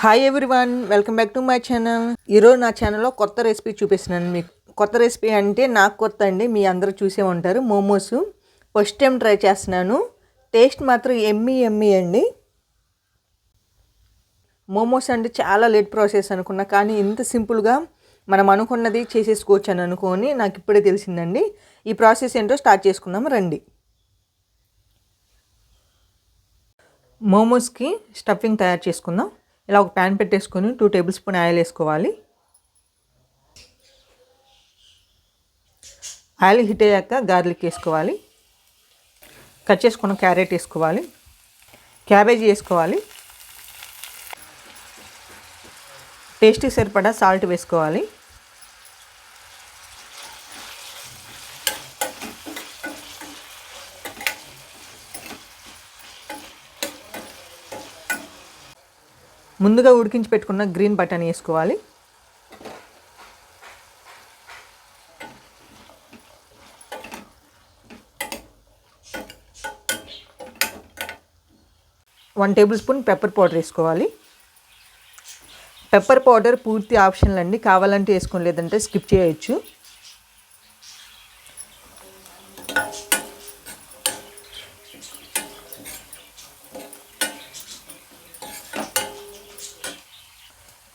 Hi everyone, welcome back to my channel. ఈరోజు నా ఛానల్లో కొత్త రెసిపీ చూపిస్తున్నాను మీకు. కొత్త రెసిపీ అంటే నాకు కొత్త అండి, మీ అందరూ చూసే ఉంటారు. మోమోస్ ఫస్ట్ టైం ట్రై చేస్తున్నాను. టేస్ట్ మాత్రం ఎమ్మీ అండి. మోమోస్ అంటే చాలా లేట్ ప్రాసెస్ అనుకున్నా, కానీ ఇంత సింపుల్గా మనం అనుకున్నది చేసేసుకోవచ్చు అని అనుకొని నాకు ఇప్పుడే తెలిసిందండి. ఈ ప్రాసెస్ ఏంటో స్టార్ట్ చేసుకుందాం రండి. మోమోస్కి స్టఫింగ్ తయారు చేసుకుందాం. ఇలా ఒక ప్యాన్ పెట్టేసుకొని 2 టేబుల్ స్పూన్ ఆయిల్ వేసుకోవాలి. ఆయిల్ హీట్ అయ్యాక గార్లిక్ వేసుకోవాలి. కట్ చేసుకున్న క్యారెట్ వేసుకోవాలి. క్యాబేజీ వేసుకోవాలి. టేస్ట్కి సరిపడా సాల్ట్ వేసుకోవాలి. ముందుగా ఉడికించి పెట్టుకున్న గ్రీన్ బటానీ వేసుకోవాలి. One table spoon pepper powder వేసుకోవాలి. పెప్పర్ పౌడర్ పూర్తి ఆప్షనల్ అండి, కావాలంటే వేసుకోండి, లేదంటే స్కిప్ చేయొచ్చు.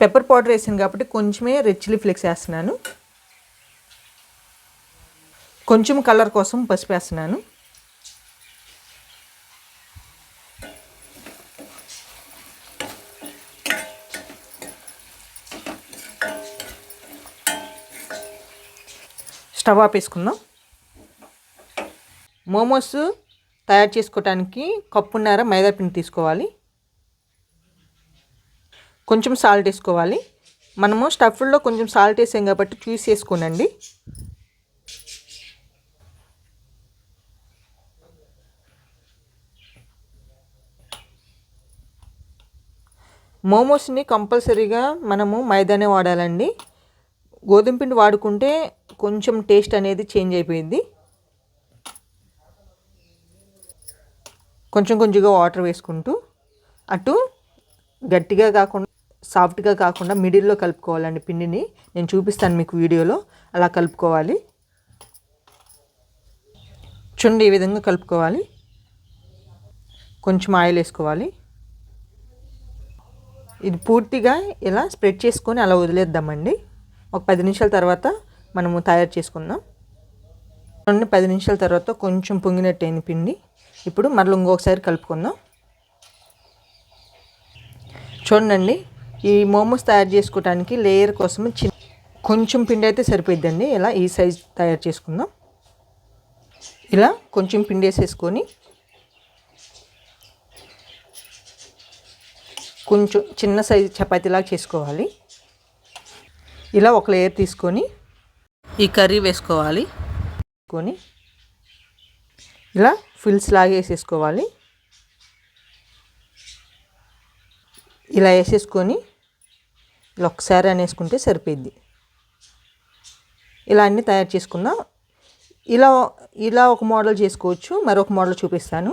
పెప్పర్ పౌడర్ వేసాను కాబట్టి కొంచెమే రెడ్ చిల్లీ ఫ్లేక్స్ వేస్తున్నాను. కొంచెం కలర్ కోసం పసుపు వేస్తున్నాను. స్టవ్ ఆపేసుకుందాం. మోమోస్ తయారు చేసుకోవడానికి కప్పున్నర మైదా పిండి తీసుకోవాలి. కొంచెం సాల్ట్ వేసుకోవాలి. మనము స్టఫ్లో కొంచెం సాల్ట్ వేసాం కాబట్టి చూసి వేసుకోనండి. మోమోస్ని కంపల్సరీగా మనము మైదానే వాడాలండి. గోధుమ పిండి వాడుకుంటే కొంచెం టేస్ట్ అనేది చేంజ్ అయిపోయింది. కొంచెంగా వాటర్ వేసుకుంటూ అటు గట్టిగా కాకుండా సాఫ్ట్గా కాకుండా మిడిల్లో కలుపుకోవాలండి పిండిని. నేను చూపిస్తాను మీకు వీడియోలో. అలా కలుపుకోవాలి. చూడండి, ఈ విధంగా కలుపుకోవాలి. కొంచెం ఆయిల్ వేసుకోవాలి. ఇది పూర్తిగా ఇలా స్ప్రెడ్ చేసుకొని అలా వదిలేద్దామండి. ఒక 10 నిమిషాల తర్వాత మనము తయారు చేసుకుందాం. 10 నిమిషాల తర్వాత కొంచెం పొంగినట్టు అయిన పిండి. ఇప్పుడు మరలా ఇంకొకసారి కలుపుకుందాం. చూడండి, ఈ మోమోస్ తయారు చేసుకోవడానికి లేయర్ కోసం కొంచెం పిండి అయితే సరిపోద్దండి. ఇలా ఈ సైజ్ తయారు చేసుకుందాం. ఇలా కొంచెం పిండి వేసేసుకొని కొంచెం చిన్న సైజు చపాతీలాగా చేసుకోవాలి. ఇలా ఒక లేయర్ తీసుకొని ఈ కర్రీ వేసుకోవాలి. ఇలా ఫిల్స్ లాగా వేసేసుకోవాలి. ఇలా వేసేసుకొని ఇలా ఒకసారి అనేసుకుంటే సరిపోద్ది. ఇలా అన్నీ తయారు చేసుకుందాం. ఇలా ఒక మోడల్ చేసుకోవచ్చు. మరొక మోడల్ చూపిస్తాను.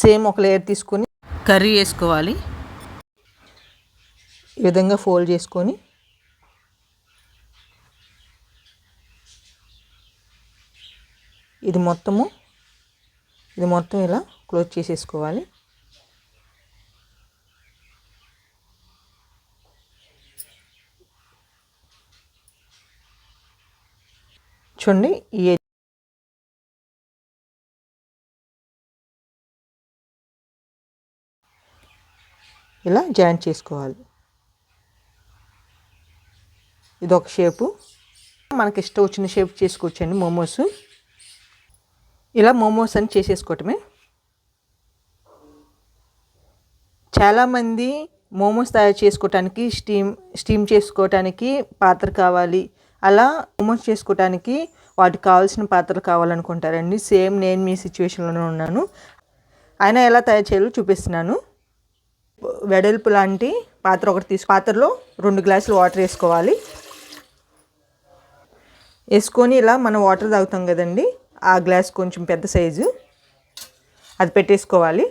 సేమ్ ఒక లేయర్ తీసుకొని కర్రీ వేసుకోవాలి. ఈ విధంగా ఫోల్డ్ చేసుకొని ఇది మొత్తం ఇలా క్లోజ్ చేసేసుకోవాలి. చూడండి, ఇలా జాయింట్ చేసుకోవాలి. ఇది ఒక షేపు. మనకి ఇష్టం వచ్చిన షేప్ చేసుకోవచ్చండి మోమోస్. ఇలా మోమోస్ అని చేసేసుకోవటమే. చాలామంది మోమోస్ తయారు చేసుకోవటానికి స్టీమ్ చేసుకోవటానికి పాత్ర కావాలి, అలా మోమోస్ చేసుకోవటానికి వాటికి కావాల్సిన పాత్రలు కావాలనుకుంటారండి. సేమ్ నేను మీ సిచ్యువేషన్లోనే ఉన్నాను. అయినా ఎలా తయారు చేయాలో చూపిస్తున్నాను. వెడల్పు లాంటి పాత్ర ఒకటి పాత్రలో 2 గ్లాసులు వాటర్ వేసుకోవాలి. వేసుకొని ఇలా మనం వాటర్ తాగుతాం కదండి, ఆ గ్లాస్ కొంచెం పెద్ద సైజు అది పెట్టేసుకోవాలి.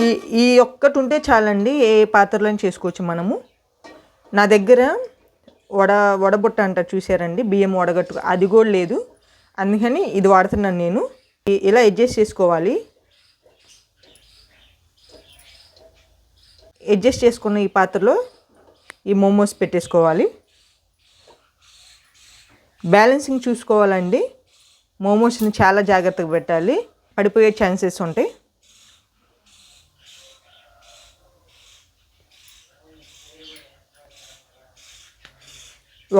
ఈ ఈ ఒక్కటి ఉంటే చాలండి, ఏ పాత్రలో చేసుకోవచ్చు మనము. నా దగ్గర వడబుట్ట అంటారు చూసారండి, బియ్యం వడగట్టు, అది కూడా లేదు. అందుకని ఇది వాడుతున్నాను నేను. ఇలా అడ్జస్ట్ చేసుకోవాలి. అడ్జస్ట్ చేసుకున్న ఈ పాత్రలో ఈ మోమోస్ పెట్టేసుకోవాలి. బ్యాలెన్సింగ్ చూసుకోవాలండి. మోమోస్ని చాలా జాగ్రత్తగా పెట్టాలి, పడిపోయే ఛాన్సెస్ ఉంటాయి.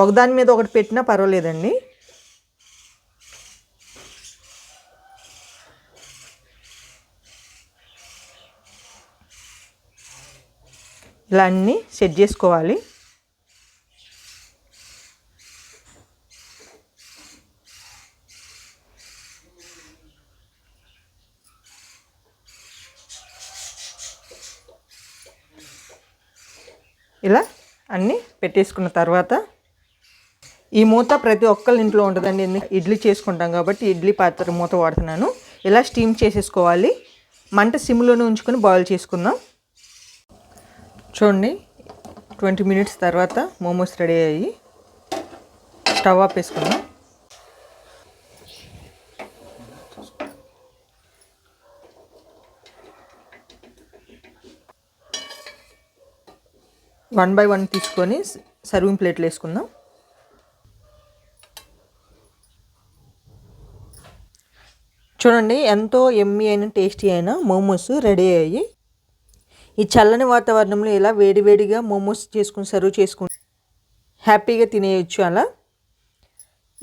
ఒకదాని మీద ఒకటి పెట్టినా పర్వాలేదండి. ఇలా అన్నీ సెట్ చేసుకోవాలి. ఇలా అన్నీ పెట్టేసుకున్న తర్వాత ఈ మూత ప్రతి ఒక్కళ్ళ ఇంట్లో ఉంటుందండి. ఇడ్లీ చేసుకుంటాం కాబట్టి ఇడ్లీ పాత్ర మూత వాడుతున్నాను. ఇలా స్టీమ్ చేసేసుకోవాలి. మంట సిమ్లోనే ఉంచుకొని బాయిల్ చేసుకుందాం. చూడండి, 20 minutes తర్వాత మోమోస్ రెడీ అయ్యి స్టవ్ ఆఫ్ వేసుకుందాం. వన్ బై వన్ తీసుకొని సర్వింగ్ ప్లేట్లు వేసుకుందాం. చూడండి, ఎంతో యమ్మీ అయిన టేస్టీ అయిన మోమోస్ రెడీ అయ్యి. ఈ చల్లని వాతావరణంలో ఇలా వేడివేడిగా మోమోస్ చేసుకుని సర్వ్ చేసుకుని హ్యాపీగా తినేయచ్చు. అలా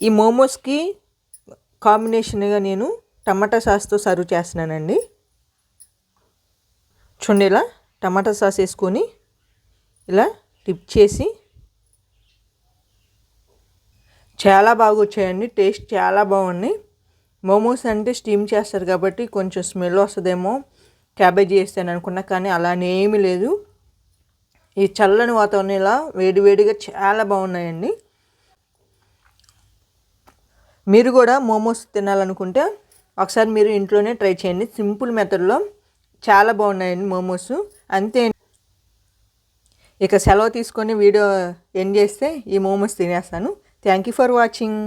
ఈ మోమోస్కి కాంబినేషన్గా నేను టమాటా సాస్తో సర్వ్ చేస్తున్నానండి. చూడండి, ఇలా టమాటా సాస్ వేసుకొని ఇలా డిప్ చేసి చాలా బాగా వచ్చాయండి. టేస్ట్ చాలా బాగున్నాయి. మోమోస్ అంటే స్టీమ్ చేస్తారు కాబట్టి కొంచెం స్మెల్ వస్తుందేమో క్యాబేజీ వేస్తాను అనుకున్నా, కానీ అలానే ఏమీ లేదు. ఈ చల్లని వాతావరణం ఇలా వేడివేడిగా చాలా బాగున్నాయండి. మీరు కూడా మోమోస్ తినాలనుకుంటే ఒకసారి మీరు ఇంట్లోనే ట్రై చేయండి. సింపుల్ మెథడ్లో చాలా బాగున్నాయండి మోమోస్. అంతే, ఇక సెలవు తీసుకొని వీడియో ఎండ్ చేస్తే ఈ మోమోస్ తినేస్తాను. Thank you for watching.